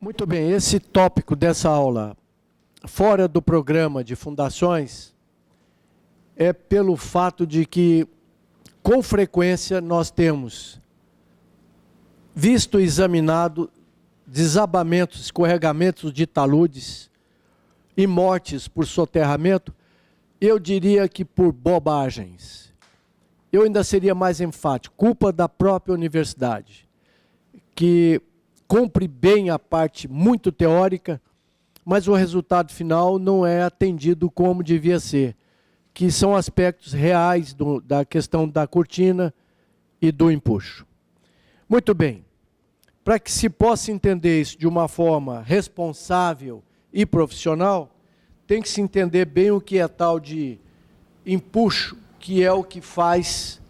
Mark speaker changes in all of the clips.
Speaker 1: Muito bem, esse tópico dessa aula, fora do programa de fundações, é pelo fato de que, com frequência, nós temos visto e examinado desabamentos, escorregamentos de taludes e mortes por soterramento, eu diria que por bobagens. Eu ainda seria mais enfático, culpa da própria universidade, que cumpre bem a parte muito teórica, mas o resultado final não é atendido como devia ser, que são aspectos reais da questão da cortina e do empuxo. Muito bem, para que se possa entender isso de uma forma responsável e profissional, tem que se entender bem o que é tal de empuxo, que é o que faz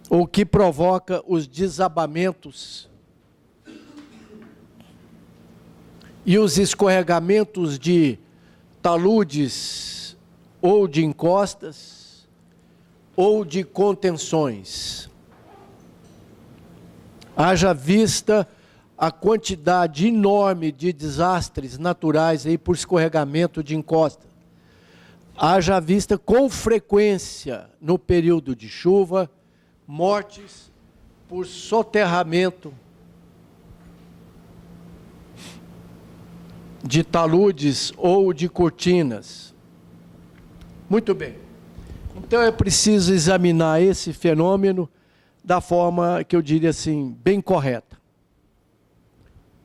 Speaker 1: ou que provoca os desabamentos e os escorregamentos de taludes ou de encostas ou de contenções. Haja vista a quantidade enorme de desastres naturais aí por escorregamento de encosta. Haja vista com frequência, no período de chuva, mortes por soterramento de taludes ou de cortinas. Muito bem. Então é preciso examinar esse fenômeno da forma que eu diria assim, bem correta.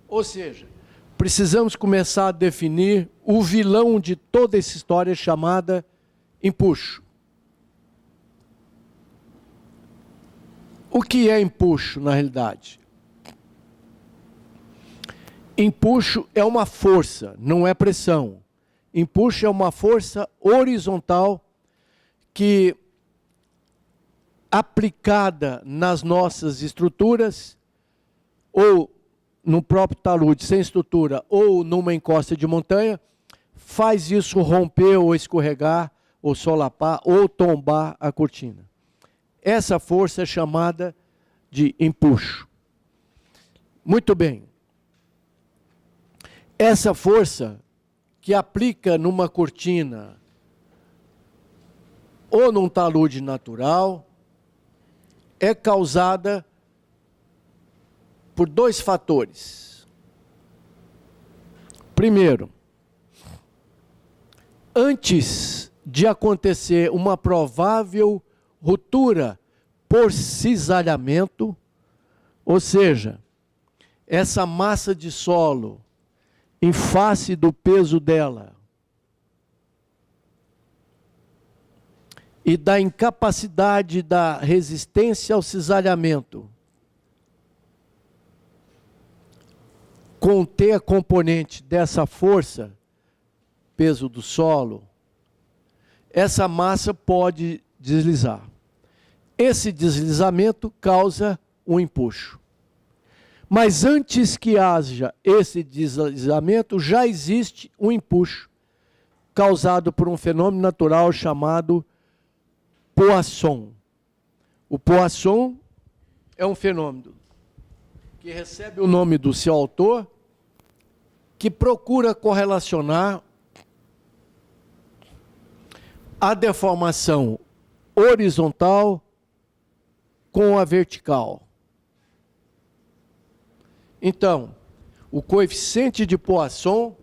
Speaker 1: Ou seja, precisamos começar a definir o vilão de toda essa história chamada empuxo. O que é empuxo, na realidade? Empuxo é uma força, não é pressão. Empuxo é uma força horizontal que, aplicada nas nossas estruturas, ou no próprio talude sem estrutura, ou numa encosta de montanha, faz isso romper ou escorregar, ou solapar, ou tombar a cortina. Essa força é chamada de empuxo. Muito bem. Essa força que aplica numa cortina ou num talude natural é causada por dois fatores. Primeiro, antes de acontecer uma provável ruptura por cisalhamento, ou seja, essa massa de solo em face do peso dela e da incapacidade da resistência ao cisalhamento conter a componente dessa força, peso do solo, essa massa pode deslizar. Esse deslizamento causa um empuxo. Mas antes que haja esse deslizamento, já existe um empuxo causado por um fenômeno natural chamado Poisson. O Poisson é um fenômeno que recebe o nome do seu autor, que procura correlacionar a deformação horizontal com a vertical. Então, o coeficiente de Poisson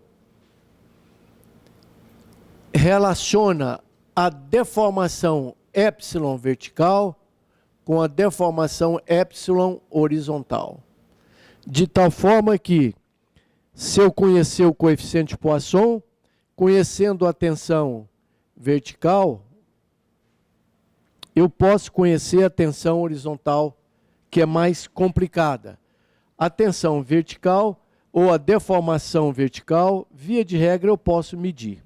Speaker 1: relaciona a deformação epsilon vertical com a deformação epsilon horizontal. De tal forma que, se eu conhecer o coeficiente de Poisson, conhecendo a tensão vertical, eu posso conhecer a tensão horizontal, que é mais complicada. A tensão vertical ou a deformação vertical, via de regra, eu posso medir.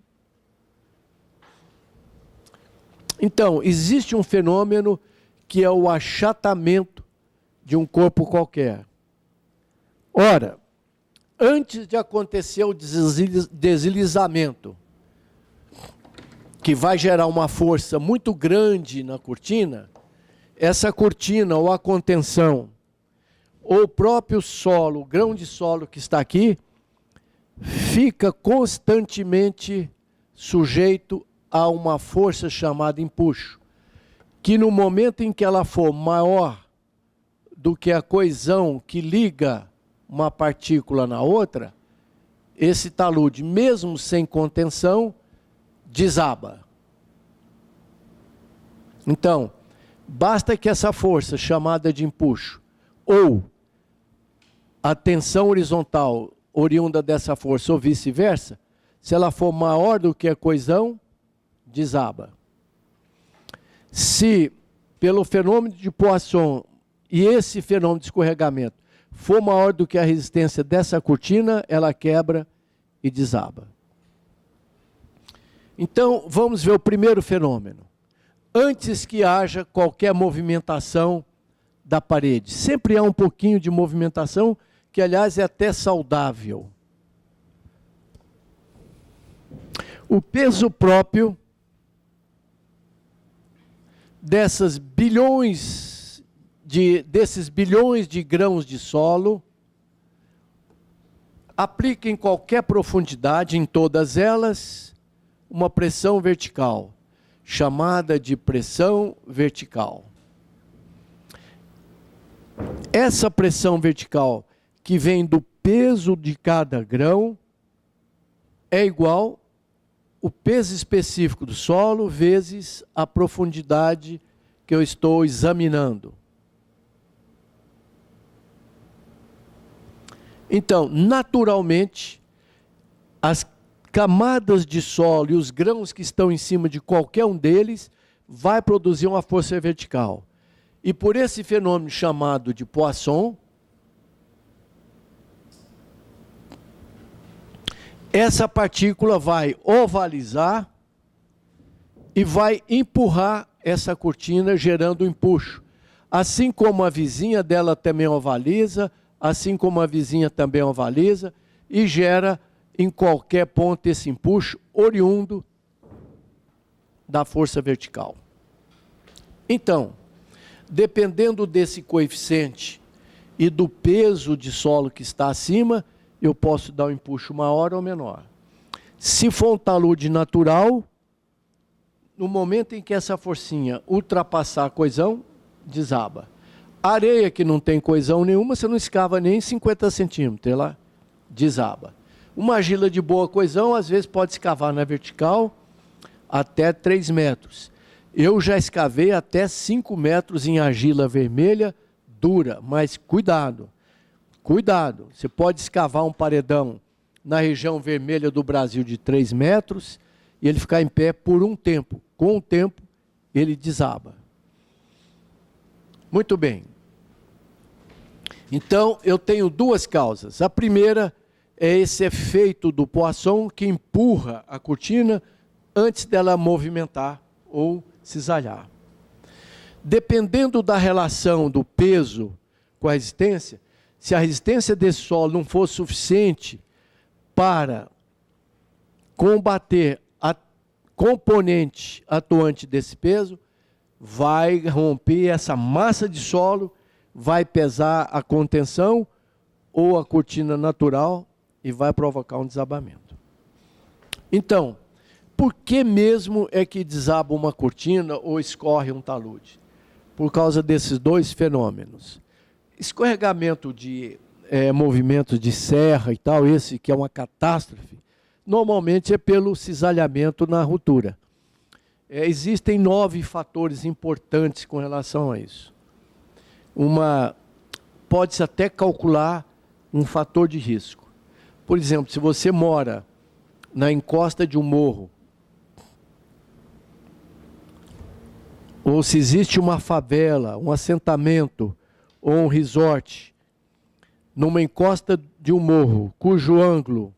Speaker 1: Então, existe um fenômeno que é o achatamento de um corpo qualquer. Ora, antes de acontecer o deslizamento, que vai gerar uma força muito grande na cortina, essa cortina ou a contenção ou o próprio solo, o grão de solo que está aqui, fica constantemente sujeito a uma força chamada empuxo, que no momento em que ela for maior do que a coesão que liga uma partícula na outra, esse talude, mesmo sem contenção, desaba. Então, basta que essa força chamada de empuxo, ou a tensão horizontal oriunda dessa força, ou vice-versa, se ela for maior do que a coesão, desaba. Se, pelo fenômeno de Poisson, e esse fenômeno de escorregamento, for maior do que a resistência dessa cortina, ela quebra e desaba. Então, vamos ver o primeiro fenômeno. Antes que haja qualquer movimentação da parede. Sempre há um pouquinho de movimentação, que aliás é até saudável. O peso próprio desses bilhões de grãos de solo aplica em qualquer profundidade, em todas elas, uma pressão vertical, chamada de pressão vertical. Essa pressão vertical, que vem do peso de cada grão, é igual o peso específico do solo vezes a profundidade que eu estou examinando. Então, naturalmente, as camadas de solo e os grãos que estão em cima de qualquer um deles vai produzir uma força vertical. E por esse fenômeno chamado de Poisson, essa partícula vai ovalizar e vai empurrar essa cortina, gerando um empuxo. Assim como a vizinha dela também ovaliza, assim como a vizinha também ovaliza, e gera em qualquer ponto esse empuxo oriundo da força vertical. Então, dependendo desse coeficiente e do peso de solo que está acima, eu posso dar um empuxo maior ou menor. Se for um talude natural, no momento em que essa forcinha ultrapassar a coesão, desaba. Areia que não tem coesão nenhuma, você não escava nem 50 centímetros, ela desaba. Uma argila de boa coesão, às vezes pode escavar na vertical até 3 metros. Eu já escavei até 5 metros em argila vermelha dura, mas cuidado. Cuidado, você pode escavar um paredão na região vermelha do Brasil de 3 metros e ele ficar em pé por um tempo. Com o tempo, ele desaba. Muito bem. Então, eu tenho duas causas. A primeira é esse efeito do Poisson que empurra a cortina antes dela movimentar ou cisalhar. Dependendo da relação do peso com a resistência, se a resistência desse solo não for suficiente para combater a componente atuante desse peso, vai romper essa massa de solo, vai pesar a contenção ou a cortina natural e vai provocar um desabamento. Então, por que mesmo é que desaba uma cortina ou escorre um talude? Por causa desses dois fenômenos. Escorregamento de movimentos de serra e tal, esse que é uma catástrofe, normalmente é pelo cisalhamento na ruptura. Existem 9 fatores importantes com relação a isso. Pode-se até calcular um fator de risco. Por exemplo, se você mora na encosta de um morro, ou se existe uma favela, um assentamento ou um resort numa encosta de um morro, cujo ângulo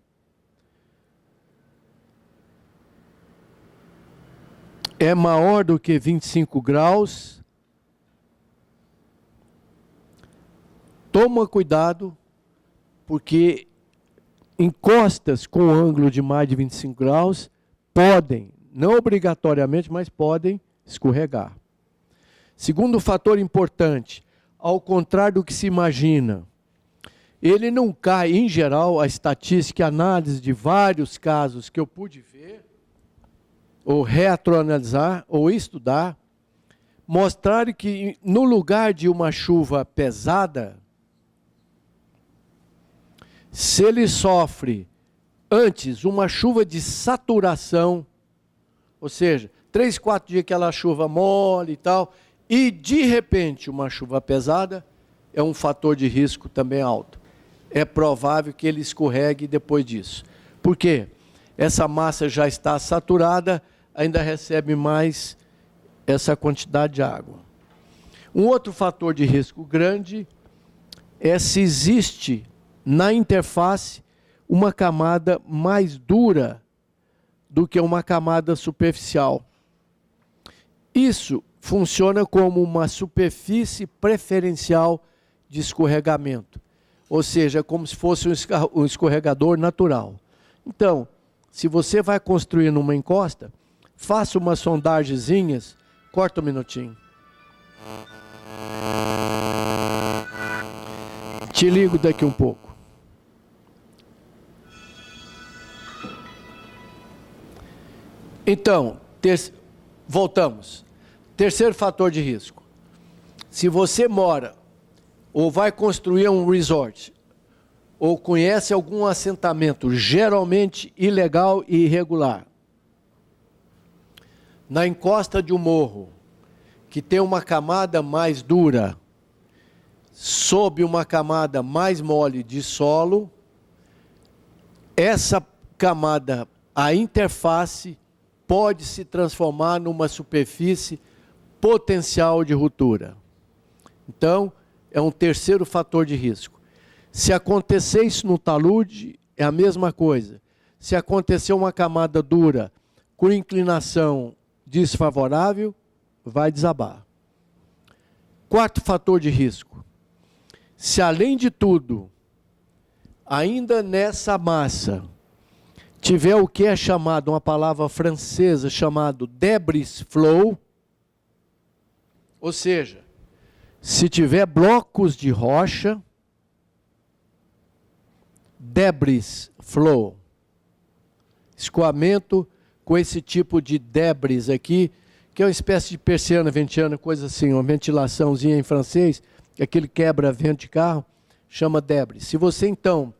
Speaker 1: é maior do que 25 graus, toma cuidado, porque encostas com ângulo de mais de 25 graus podem, não obrigatoriamente, mas podem escorregar. Segundo fator importante, ao contrário do que se imagina, ele não cai, em geral, a estatística e análise de vários casos que eu pude ver, ou retroanalisar, ou estudar, mostraram que no lugar de uma chuva pesada, se ele sofre antes uma chuva de saturação, ou seja, 3, 4 dias aquela chuva mole e tal, e de repente uma chuva pesada, é um fator de risco também alto. É provável que ele escorregue depois disso. Por quê? Essa massa já está saturada, ainda recebe mais essa quantidade de água. Um outro fator de risco grande é se existe na interface uma camada mais dura do que uma camada superficial. Isso funciona como uma superfície preferencial de escorregamento, ou seja, como se fosse um escorregador natural. Então, se você vai construir numa encosta, faça umas sondagenzinhas, corta um minutinho. Te ligo daqui um pouco. Então, voltamos. Terceiro fator de risco. Se você mora ou vai construir um resort, ou conhece algum assentamento geralmente ilegal e irregular, na encosta de um morro, que tem uma camada mais dura, sob uma camada mais mole de solo, essa camada, a interface, pode se transformar numa superfície potencial de ruptura. Então, é um terceiro fator de risco. Se acontecer isso no talude, é a mesma coisa. Se acontecer uma camada dura com inclinação desfavorável, vai desabar. Quarto fator de risco. Se além de tudo, ainda nessa massa, tiver o que é chamado, uma palavra francesa, chamado debris flow, ou seja, se tiver blocos de rocha, debris flow, escoamento com esse tipo de debris aqui, que é uma espécie de persiana ventiana, coisa assim, uma ventilaçãozinha em francês, aquele quebra-vento de carro, chama debris. Se você então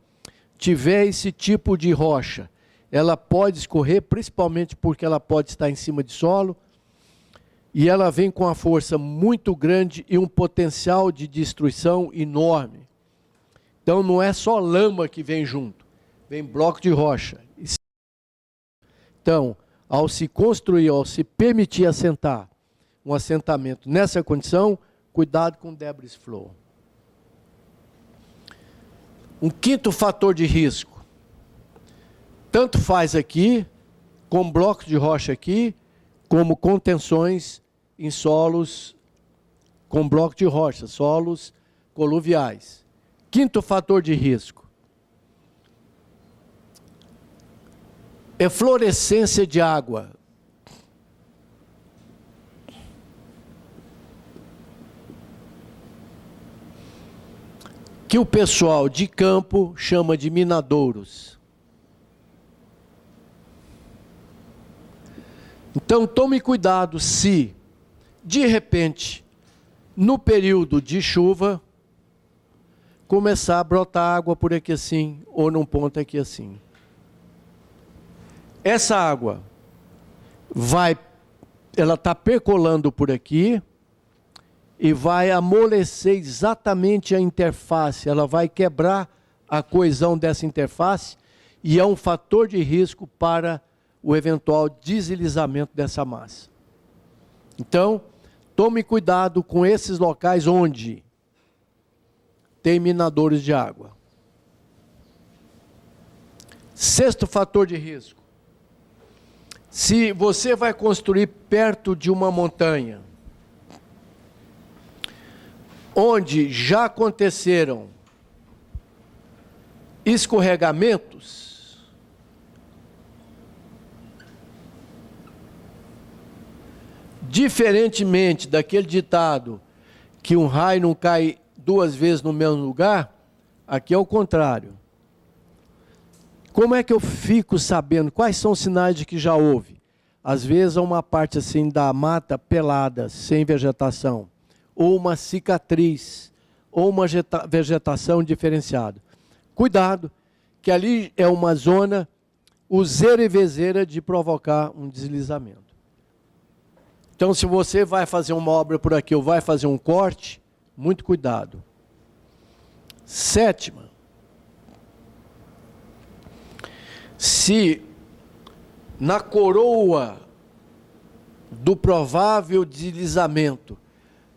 Speaker 1: tiver esse tipo de rocha, ela pode escorrer, principalmente porque ela pode estar em cima de solo, e ela vem com uma força muito grande e um potencial de destruição enorme. Então não é só lama que vem junto, vem bloco de rocha. Então, ao se construir, ao se permitir assentar um assentamento nessa condição, cuidado com o debris flow. Um quinto fator de risco. Tanto faz aqui, com blocos de rocha aqui, como contenções em solos com bloco de rocha, solos coluviais. Quinto fator de risco. Eflorescência de água. Que o pessoal de campo chama de minadouros. Então tome cuidado se, de repente, no período de chuva, começar a brotar água por aqui assim, ou num ponto aqui assim. Essa água ela está percolando por aqui e vai amolecer exatamente a interface, ela vai quebrar a coesão dessa interface e é um fator de risco para o eventual deslizamento dessa massa. Então, tome cuidado com esses locais onde tem minadores de água. Sexto fator de risco. Se você vai construir perto de uma montanha, onde já aconteceram escorregamentos, diferentemente daquele ditado que um raio não cai 2 vezes no mesmo lugar, Aqui é o contrário. Como é que eu fico sabendo quais são os sinais de que já houve? Às vezes é uma parte assim da mata pelada, sem vegetação, ou uma cicatriz, ou uma vegetação diferenciada. Cuidado, que ali é uma zona useira e vezeira de provocar um deslizamento. Então, se você vai fazer uma obra por aqui ou vai fazer um corte, muito cuidado. Sétima, se na coroa do provável deslizamento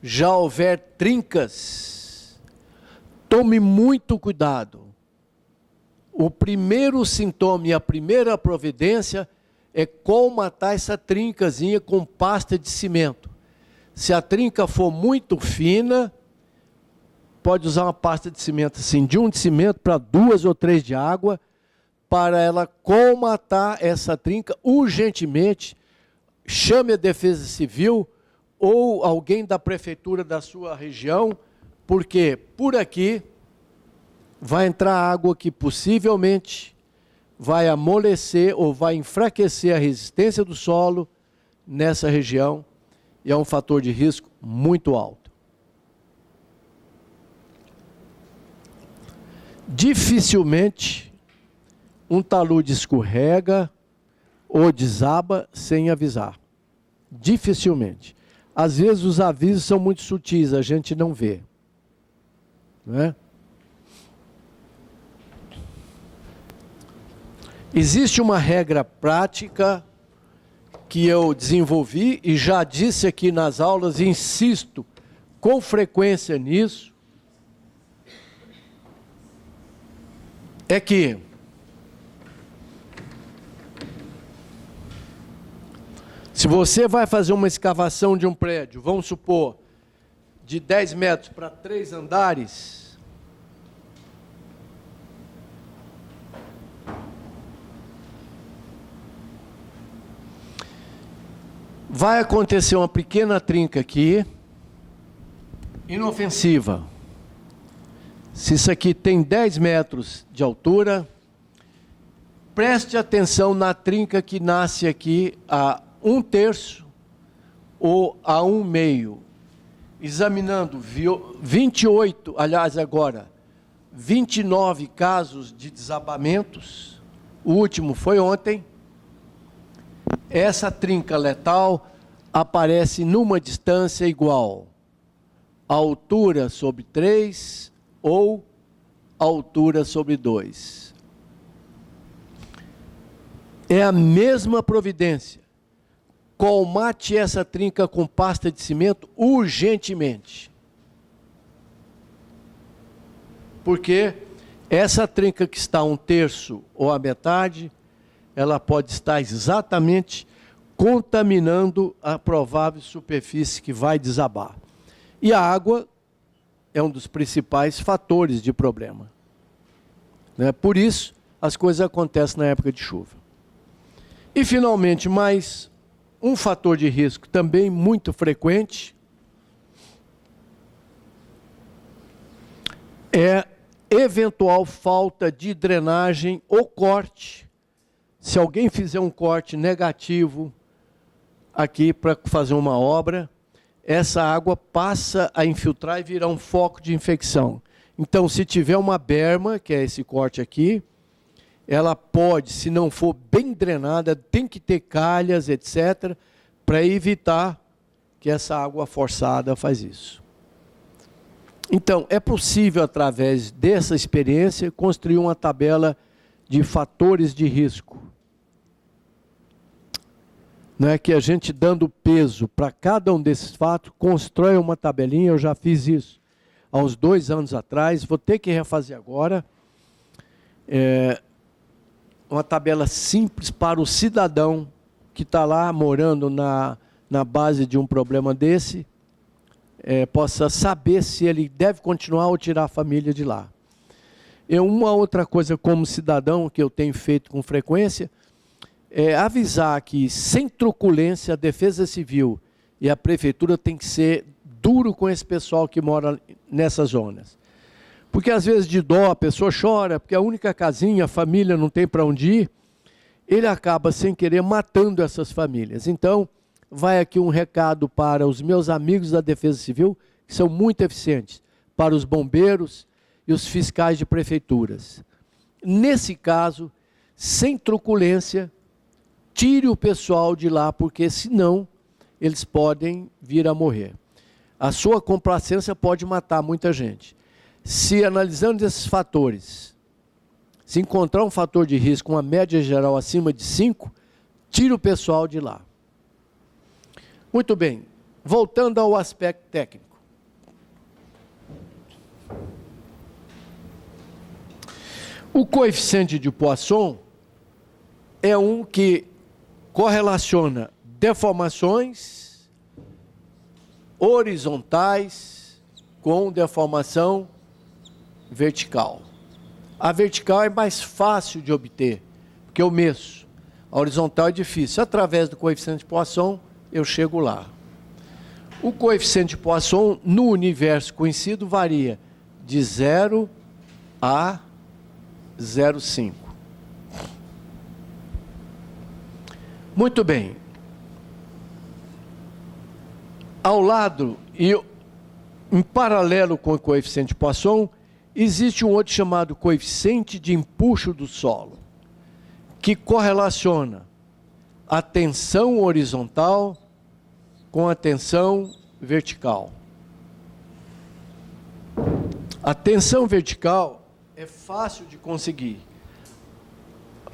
Speaker 1: já houver trincas, tome muito cuidado. O primeiro sintoma e a primeira providência é colmatar essa trincazinha com pasta de cimento. Se a trinca for muito fina, pode usar uma pasta de cimento assim, de 1 de cimento para 2 ou 3 de água, para ela colmatar essa trinca urgentemente. Chame a Defesa Civil ou alguém da prefeitura da sua região, porque por aqui vai entrar água que possivelmente vai amolecer ou vai enfraquecer a resistência do solo nessa região, e é um fator de risco muito alto. Dificilmente um talude escorrega ou desaba sem avisar. Dificilmente. Às vezes os avisos são muito sutis, a gente não vê. Não é? Existe uma regra prática que eu desenvolvi e já disse aqui nas aulas, e insisto com frequência nisso, é que se você vai fazer uma escavação de um prédio, vamos supor, de 10 metros para 3 andares, vai acontecer uma pequena trinca aqui, inofensiva. Se isso aqui tem 10 metros de altura, preste atenção na trinca que nasce aqui a 1/3 ou a 1/2. Examinando 28, aliás agora, 29 casos de desabamentos, o último foi ontem. Essa trinca letal aparece numa distância igual a altura sobre 3 ou altura sobre 2. É a mesma providência. Colmate essa trinca com pasta de cimento urgentemente. Porque essa trinca que está a 1/3 ou a metade, ela pode estar exatamente contaminando a provável superfície que vai desabar. E a água é um dos principais fatores de problema. Né? Por isso, as coisas acontecem na época de chuva. E, finalmente, mais um fator de risco também muito frequente é eventual falta de drenagem ou corte. Se alguém fizer um corte negativo aqui para fazer uma obra, essa água passa a infiltrar e virar um foco de infecção. Então, se tiver uma berma, que é esse corte aqui, ela pode, se não for bem drenada, tem que ter calhas, etc., para evitar que essa água forçada faz isso. Então, é possível, através dessa experiência, construir uma tabela de fatores de risco. Não é que a gente, dando peso para cada um desses fatos, constrói uma tabelinha. Eu já fiz isso há uns 2 anos atrás, vou ter que refazer agora. Uma tabela simples para o cidadão que está lá morando na base de um problema desse, possa saber se ele deve continuar ou tirar a família de lá. Uma outra coisa como cidadão que eu tenho feito com frequência, é avisar que, sem truculência, a Defesa Civil e a Prefeitura tem que ser duro com esse pessoal que mora nessas zonas. porque às vezes de dó a pessoa chora, porque a única casinha, a família não tem para onde ir, ele acaba sem querer matando essas famílias. Então, vai aqui um recado para os meus amigos da Defesa Civil, que são muito eficientes, para os bombeiros e os fiscais de prefeituras. Nesse caso, sem truculência, tire o pessoal de lá, porque senão eles podem vir a morrer. A sua complacência pode matar muita gente. Se analisando esses fatores, se encontrar um fator de risco, uma média geral acima de 5, tire o pessoal de lá. Muito bem, voltando ao aspecto técnico. O coeficiente de Poisson é um que correlaciona deformações horizontais com deformação vertical. A vertical é mais fácil de obter, porque eu meço. A horizontal é difícil. Através do coeficiente de Poisson, eu chego lá. O coeficiente de Poisson, no universo conhecido, varia de 0 a 0,5. Muito bem. Ao lado e em paralelo com o coeficiente de Poisson, existe um outro chamado coeficiente de empuxo do solo, que correlaciona a tensão horizontal com a tensão vertical. A tensão vertical é fácil de conseguir,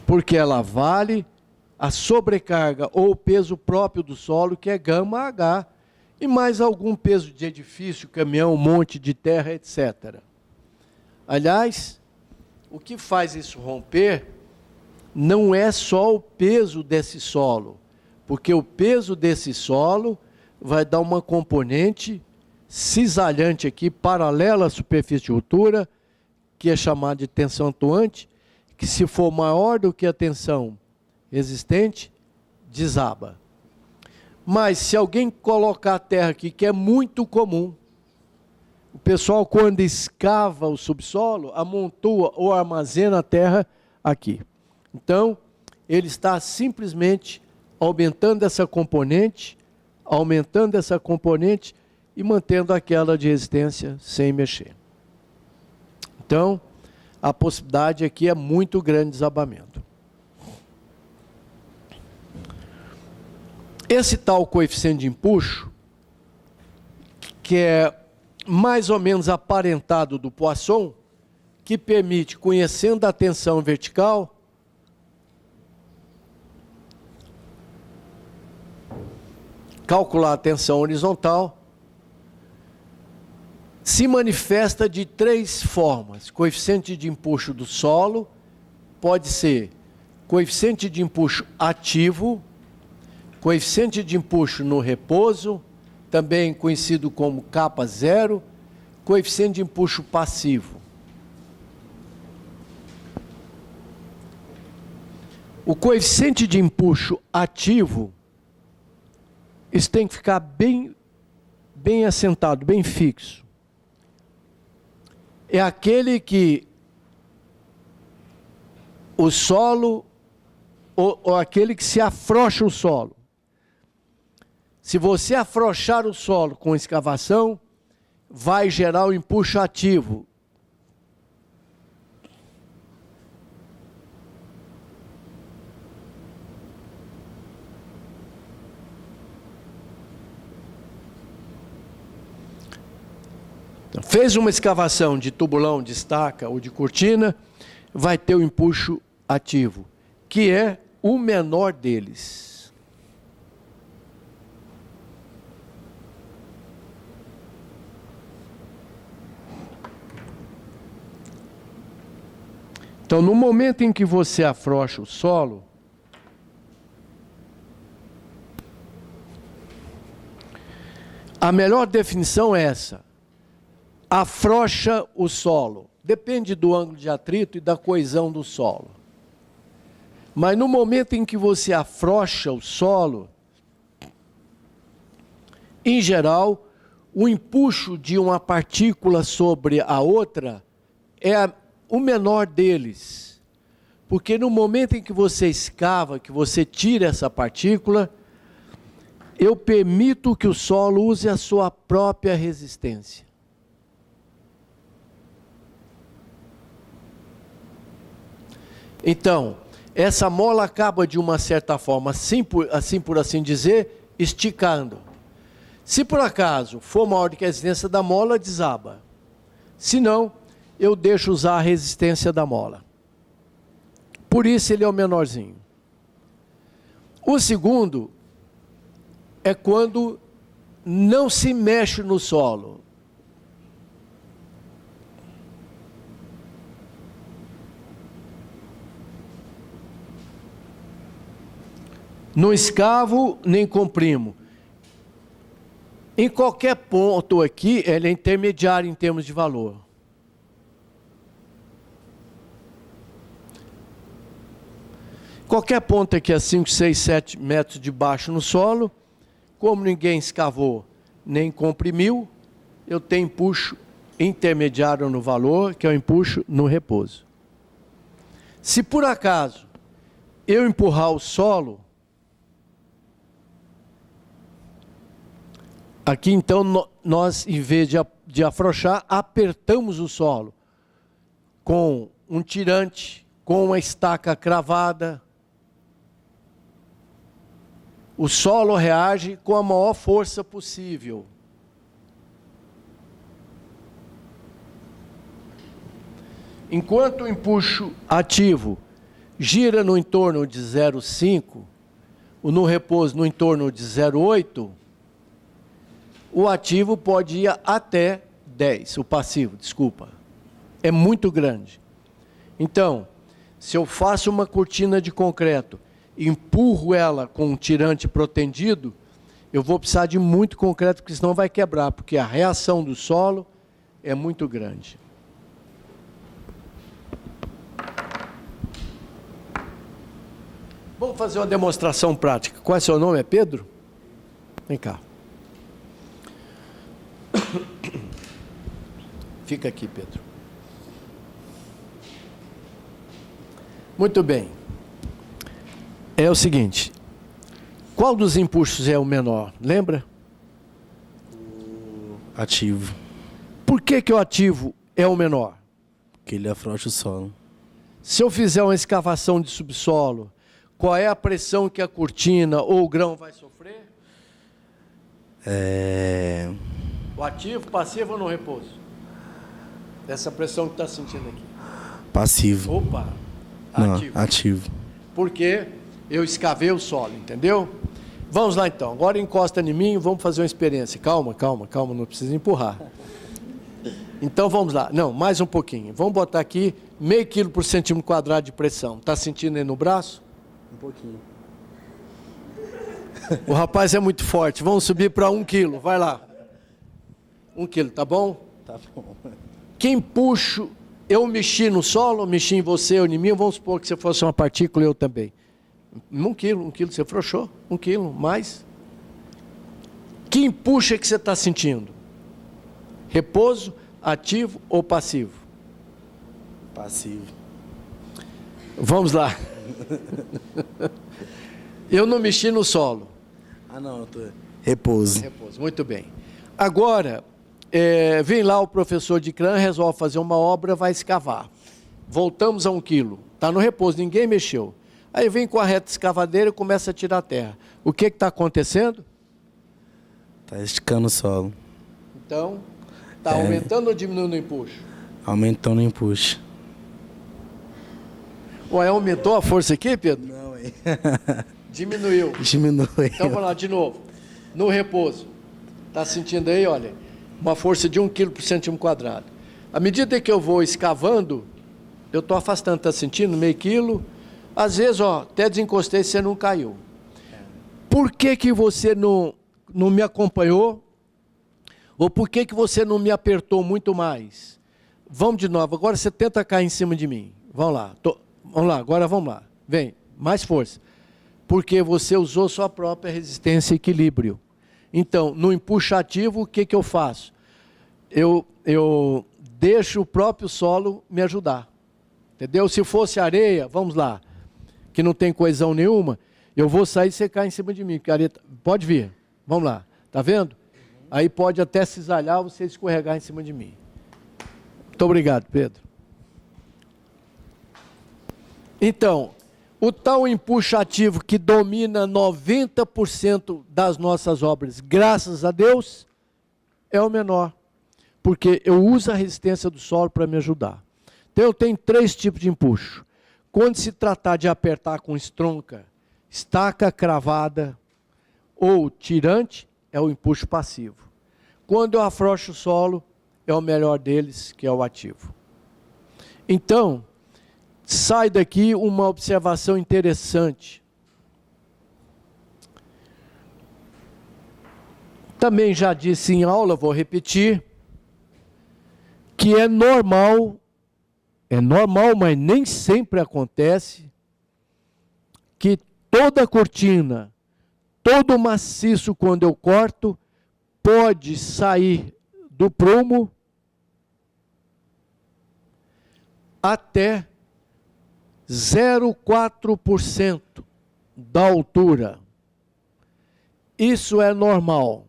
Speaker 1: porque ela vale a sobrecarga ou o peso próprio do solo, que é γH, e mais algum peso de edifício, caminhão, monte de terra, etc. Aliás, o que faz isso romper não é só o peso desse solo, porque o peso desse solo vai dar uma componente cisalhante aqui, paralela à superfície de ruptura, que é chamada de tensão atuante, que se for maior do que a tensão existente, desaba. Mas se alguém colocar a terra aqui, que é muito comum, o pessoal quando escava o subsolo, amontoa ou armazena a terra aqui. Então, ele está simplesmente aumentando essa componente e mantendo aquela de resistência sem mexer. Então, a possibilidade aqui é muito grande de desabamento. Esse tal coeficiente de empuxo, que é mais ou menos aparentado do Poisson, que permite, conhecendo a tensão vertical, calcular a tensão horizontal, se manifesta de 3 formas. Coeficiente de empuxo do solo pode ser coeficiente de empuxo ativo, coeficiente de empuxo no repouso, também conhecido como capa zero, coeficiente de empuxo passivo. O coeficiente de empuxo ativo, isso tem que ficar bem assentado, bem fixo. É aquele que o solo, ou aquele que se afrouxa o solo. Se você afrouxar o solo com escavação, vai gerar o empuxo ativo. Então, fez uma escavação de tubulão, de estaca ou de cortina, vai ter o empuxo ativo, que é o menor deles. Então, no momento em que você afrouxa o solo, a melhor definição é essa: afrouxa o solo. Depende do ângulo de atrito e da coesão do solo. Mas no momento em que você afrouxa o solo, em geral, o empuxo de uma partícula sobre a outra o menor deles. Porque no momento em que você escava, que você tira essa partícula, eu permito que o solo use a sua própria resistência. Então, essa mola acaba de uma certa forma, assim por assim dizer, esticando. Se por acaso for maior do que a resistência da mola, desaba. Se não, eu deixo usar a resistência da mola. Por isso ele é o menorzinho. O segundo é quando não se mexe no solo. Não escavo nem comprimo. Em qualquer ponto aqui, ele é intermediário em termos de valor. Qualquer ponto aqui a 5, 6, 7 metros de baixo no solo, como ninguém escavou nem comprimiu, eu tenho empuxo intermediário no valor, que é o empuxo no repouso. Se por acaso eu empurrar o solo, aqui então nós, em vez de afrouxar, apertamos o solo com um tirante, com uma estaca cravada. O solo reage com a maior força possível. Enquanto o empuxo ativo gira no entorno de 0,5, no repouso no entorno de 0,8, o ativo pode ir até 10, o passivo, desculpa. É muito grande. Então, se eu faço uma cortina de concreto, empurro ela com um tirante protendido, eu vou precisar de muito concreto, porque senão vai quebrar, porque a reação do solo é muito grande. Vamos fazer uma demonstração prática. Qual é o seu nome? É Pedro? Vem cá. Fica aqui, Pedro. Muito bem. É o seguinte, qual dos empuxos é o menor? Lembra?
Speaker 2: O ativo.
Speaker 1: Por que o ativo é o menor?
Speaker 2: Porque ele afrouxa o solo.
Speaker 1: Se eu fizer uma escavação de subsolo, qual é a pressão que a cortina ou o grão vai sofrer? O ativo, passivo ou no repouso? Essa pressão que está sentindo aqui.
Speaker 2: Passivo.
Speaker 1: Opa!
Speaker 2: Ativo. Não, ativo.
Speaker 1: Porque eu escavei o solo, entendeu? Vamos lá então, agora encosta em mim, vamos fazer uma experiência. Calma, não precisa empurrar. Então vamos lá, não, mais um pouquinho. Vamos botar aqui meio quilo por centímetro quadrado de pressão. Está sentindo aí no braço?
Speaker 2: Um pouquinho.
Speaker 1: O rapaz é muito forte, vamos subir para 1 quilo, vai lá. 1 quilo, tá bom?
Speaker 2: Tá bom.
Speaker 1: Quem puxo, eu mexi no solo, mexi em você ou em mim, vamos supor que você fosse uma partícula e eu também. 1 quilo, você afrouxou, 1 quilo, mais. Que empuxo que você está sentindo? Repouso, ativo ou passivo?
Speaker 2: Passivo.
Speaker 1: Vamos lá. Eu não mexi no solo.
Speaker 2: Ah não, eu tô... Repouso.
Speaker 1: Repouso, muito bem. Agora, vem lá o professor de CRAN, resolve fazer uma obra, vai escavar. Voltamos a 1 quilo. Está no repouso, ninguém mexeu. Aí vem com a reta escavadeira e começa a tirar a terra. O que está acontecendo?
Speaker 2: Está esticando o solo.
Speaker 1: Então, está aumentando ou diminuindo o empuxo?
Speaker 2: Aumentando o empuxo.
Speaker 1: Ué, aumentou a força aqui, Pedro?
Speaker 2: Não, é.
Speaker 1: Diminuiu.
Speaker 2: Diminuiu.
Speaker 1: Então vamos lá, de novo. No repouso. Está sentindo aí, olha, uma força de 1 quilo por centímetro quadrado. À medida que eu vou escavando, eu estou afastando, está sentindo? Meio quilo. Às vezes, ó, até desencostei e você não caiu. Por que você não me acompanhou? Ou por que você não me apertou muito mais? Vamos de novo, agora você tenta cair em cima de mim. Vamos lá, vamos lá, agora vamos lá. Vem, mais força. Porque você usou sua própria resistência e equilíbrio. Então, no empuxo ativo, o que eu faço? Eu deixo o próprio solo me ajudar. Entendeu? Se fosse areia, vamos lá, que não tem coesão nenhuma, eu vou sair e você cai em cima de mim. Pode vir, vamos lá, tá vendo? Aí pode até cisalhar, você escorregar em cima de mim. Muito obrigado, Pedro. Então, o tal empuxo ativo que domina 90% das nossas obras, graças a Deus, é o menor. Porque eu uso a resistência do solo para me ajudar. Então eu tenho 3 tipos de empuxo. Quando se tratar de apertar com estronca, estaca cravada ou tirante, é o empuxo passivo. Quando eu afrouxo o solo, é o melhor deles, que é o ativo. Então, sai daqui uma observação interessante. Também já disse em aula, vou repetir, que é normal, mas nem sempre acontece, que toda cortina, todo maciço, quando eu corto, pode sair do prumo até 0,4% da altura. Isso é normal.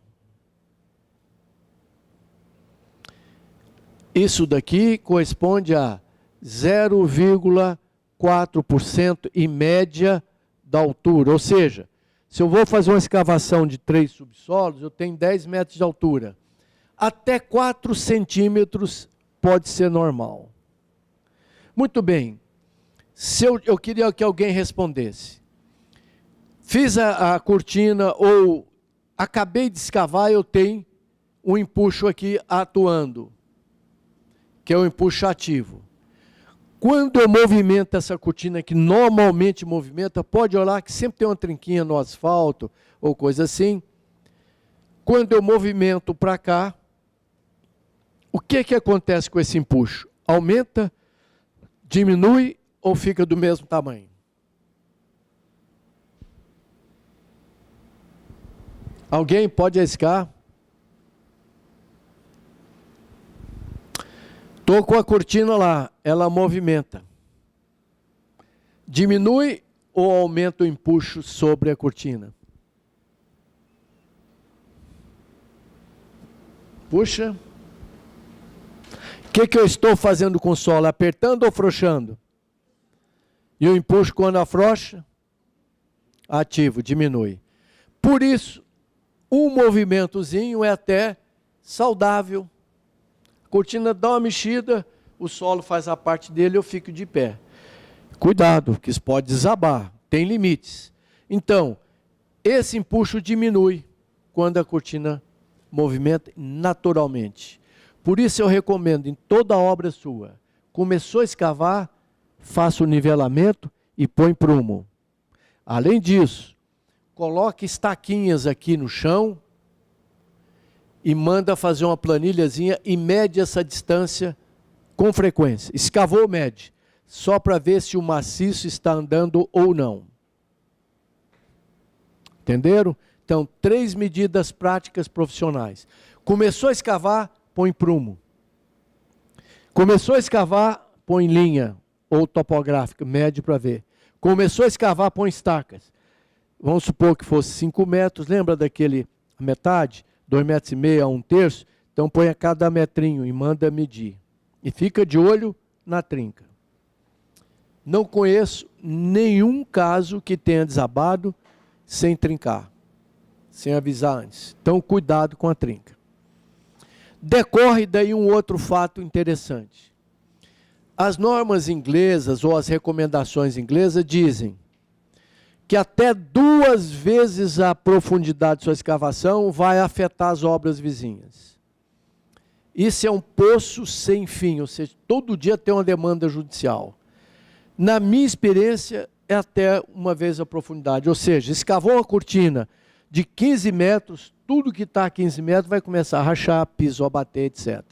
Speaker 1: Isso daqui corresponde a 0,4% em média da altura. Ou seja, se eu vou fazer uma escavação de 3 subsolos, eu tenho 10 metros de altura. Até 4 centímetros pode ser normal. Muito bem. Se eu queria que alguém respondesse. Fiz a cortina ou acabei de escavar, eu tenho um empuxo aqui atuando, que é o empuxo ativo. Quando eu movimento essa cortina, que normalmente movimenta, pode olhar que sempre tem uma trinquinha no asfalto ou coisa assim. Quando eu movimento para cá, o que acontece com esse empuxo? Aumenta, diminui ou fica do mesmo tamanho? Alguém pode arriscar? Estou com a cortina lá, ela movimenta. Diminui ou aumenta o empuxo sobre a cortina? Puxa. O que eu estou fazendo com o solo? Apertando ou afrouxando? E o empuxo, quando afrouxa, ativo, diminui. Por isso, um movimentozinho é até saudável. A cortina dá uma mexida, o solo faz a parte dele e eu fico de pé. Cuidado, que isso pode desabar, tem limites. Então, esse empuxo diminui quando a cortina movimenta naturalmente. Por isso eu recomendo em toda obra sua, começou a escavar, faça o nivelamento e põe prumo. Além disso, coloque estaquinhas aqui no chão e manda fazer uma planilhazinha e mede essa distância com frequência. Escavou, mede, só para ver se o maciço está andando ou não. Entenderam? Então, 3 medidas práticas profissionais. Começou a escavar, põe prumo. Começou a escavar, põe linha ou topográfica, mede para ver. Começou a escavar, põe estacas. Vamos supor que fosse 5 metros, lembra daquele metade? 2,5 metros a 1/3? Então põe a cada metrinho e manda medir. E fica de olho na trinca. Não conheço nenhum caso que tenha desabado sem trincar, sem avisar antes. Então cuidado com a trinca. Decorre daí um outro fato interessante. As normas inglesas ou as recomendações inglesas dizem que até 2 vezes a profundidade de sua escavação vai afetar as obras vizinhas. Isso é um poço sem fim, ou seja, todo dia tem uma demanda judicial. Na minha experiência, é até 1 vez a profundidade, ou seja, escavou uma cortina de 15 metros, tudo que está a 15 metros vai começar a rachar, piso a bater, etc.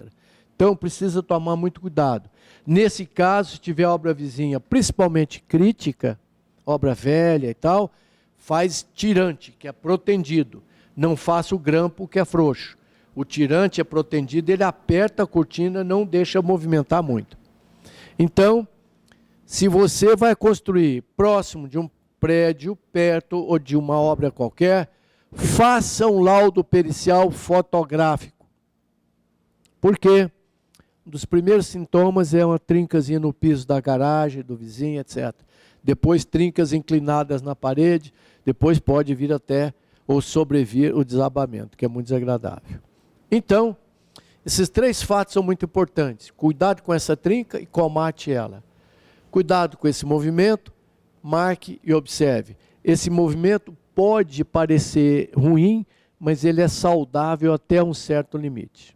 Speaker 1: Então, precisa tomar muito cuidado. Nesse caso, se tiver obra vizinha, principalmente crítica, obra velha e tal, faz tirante, que é protendido. Não faça o grampo, que é frouxo. o tirante é protendido, ele aperta a cortina, não deixa movimentar muito. Então, se você vai construir próximo de um prédio, perto ou de uma obra qualquer, faça um laudo pericial fotográfico. Por quê? Um dos primeiros sintomas é uma trincazinha no piso da garagem, do vizinho, etc. Depois trincas inclinadas na parede, depois pode vir até ou sobrevir o desabamento, que é muito desagradável. Então, esses 3 fatos são muito importantes. Cuidado com essa trinca e comate ela. Cuidado com esse movimento, marque e observe. Esse movimento pode parecer ruim, mas ele é saudável até um certo limite.